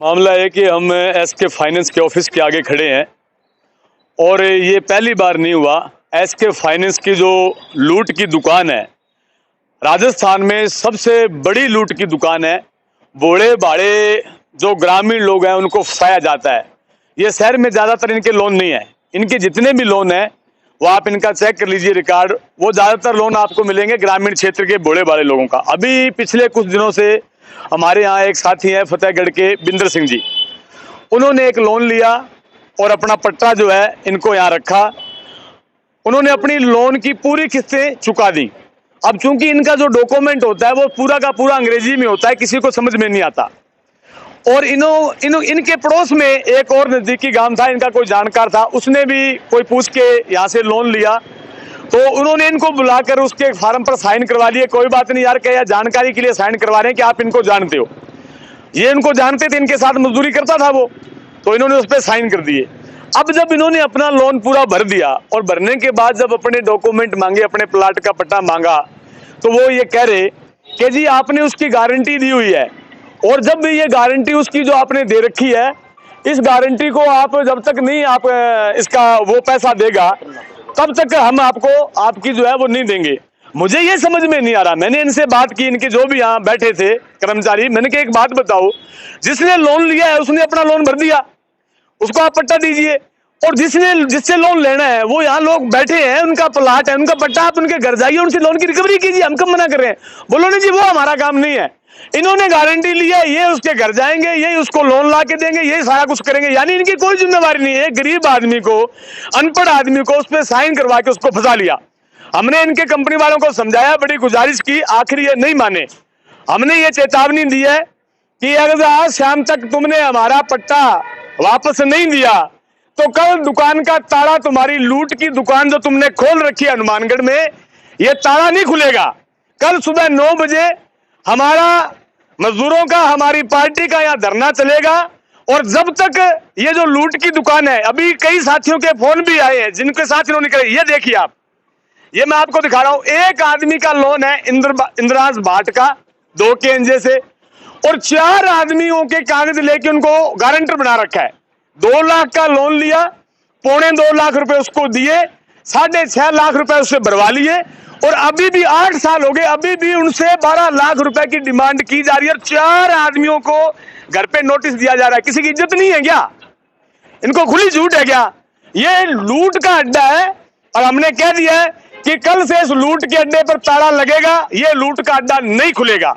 मामला है कि हम एसके फाइनेंस के ऑफिस के आगे खड़े हैं और ये पहली बार नहीं हुआ। एसके फाइनेंस की जो लूट की दुकान है, राजस्थान में सबसे बड़ी लूट की दुकान है। बूढ़े बाड़े जो ग्रामीण लोग हैं उनको फंसाया जाता है। ये शहर में ज़्यादातर इनके लोन नहीं है, इनके जितने भी लोन हैं वो आप इनका चेक कर लीजिए रिकॉर्ड, वो ज़्यादातर लोन आपको मिलेंगे ग्रामीण क्षेत्र के बूढ़े बाड़े लोगों का। अभी पिछले कुछ दिनों से हमारे यहाँ एक साथी हैं फतेहगढ़ के बिंदर सिंह जी, उन्होंने एक लोन लिया और अपना पट्टा जो है इनको यहाँ रखा। उन्होंने अपनी लोन की पूरी किस्तें चुका दी। अब चूंकि इनका जो डॉक्यूमेंट होता है वो पूरा का पूरा अंग्रेजी में होता है, किसी को समझ में नहीं आता। और इनके पड़ोस में एक और नजदीकी गांव था, इनका कोई जानकार था, उसने भी कोई पूछ के यहाँ से लोन लिया। तो उन्होंने इनको बुलाकर उसके फार्म पर साइन करवा लिए। कोई बात नहीं यार, क्या जानकारी के लिए साइन करवा रहे हैं कि आप इनको जानते हो। ये इनको जानते थे, इनके साथ मजदूरी करता था वो, तो इन्होंने उस पर साइन कर दिए। अब जब इन्होंने अपना लोन पूरा भर दिया और भरने के बाद जब अपने डॉक्यूमेंट मांगे, अपने प्लाट का पट्टा मांगा, तो वो ये कह रहे कि जी आपने उसकी गारंटी दी हुई है, और जब भी ये गारंटी उसकी जो आपने दे रखी है, इस गारंटी को आप जब तक नहीं आप इसका वो पैसा देगा तब तक हम आपको आपकी जो है वो नहीं देंगे। मुझे ये समझ में नहीं आ रहा। मैंने इनसे बात की, इनके जो भी यहाँ बैठे थे कर्मचारी, मैंने कहा एक बात बताओ, जिसने लोन लिया है उसने अपना लोन भर दिया, उसको आप पट्टा दीजिए, और जिससे लोन लेना है वो यहाँ लोग बैठे हैं, उनका प्लाट है, उनका पट्टा, आप उनके घर जाइए, उनसे लोन की रिकवरी कीजिए। हम कब मना कर रहे हैं? बोलो नहीं जी वो हमारा काम नहीं है। इन्होंने गारंटी ली है, ये उसके घर जाएंगे, ये उसको लोन ला के देंगे, ये सारा कुछ करेंगे, यानी इनकी कोई जिम्मेवारी नहीं है। गरीब आदमी को, अनपढ़ आदमी को उस पर साइन करवा के उसको फंसा लिया। हमने इनके कंपनी वालों को समझाया, बड़ी गुजारिश की, आखिर ये नहीं माने। हमने ये चेतावनी दी है कि अगर आज शाम तक तुमने हमारा पट्टा वापस नहीं दिया तो कल दुकान का ताला, तुम्हारी लूट की दुकान जो तुमने खोल रखी है हनुमानगढ़ में, ये ताला नहीं खुलेगा। कल सुबह 9 बजे हमारा मजदूरों का, हमारी पार्टी का यहाँ धरना चलेगा। और जब तक ये जो लूट की दुकान है, अभी कई साथियों के फोन भी आए हैं जिनके साथ इन्होंने करे, ये देखिए आप, ये मैं आपको दिखा रहा हूं। एक आदमी का लोन है इंद्रांश भाट का 2 केंजे से, और 4 आदमियों के कागज लेके उनको गारंटर बना रखा है। 2 लाख का लोन लिया, 2.25 लाख रुपए उसको दिए, 6.5 लाख रुपए उससे भरवा लिए, और अभी भी 8 साल हो गए, अभी भी उनसे 12 लाख रुपए की डिमांड की जा रही है। और 4 आदमियों को घर पे नोटिस दिया जा रहा है। किसी की इज्जत नहीं है क्या? इनको खुली झूठ है क्या? ये लूट का अड्डा है, और हमने कह दिया है कि कल से इस लूट के अड्डे पर ताला लगेगा, ये लूट का अड्डा नहीं खुलेगा।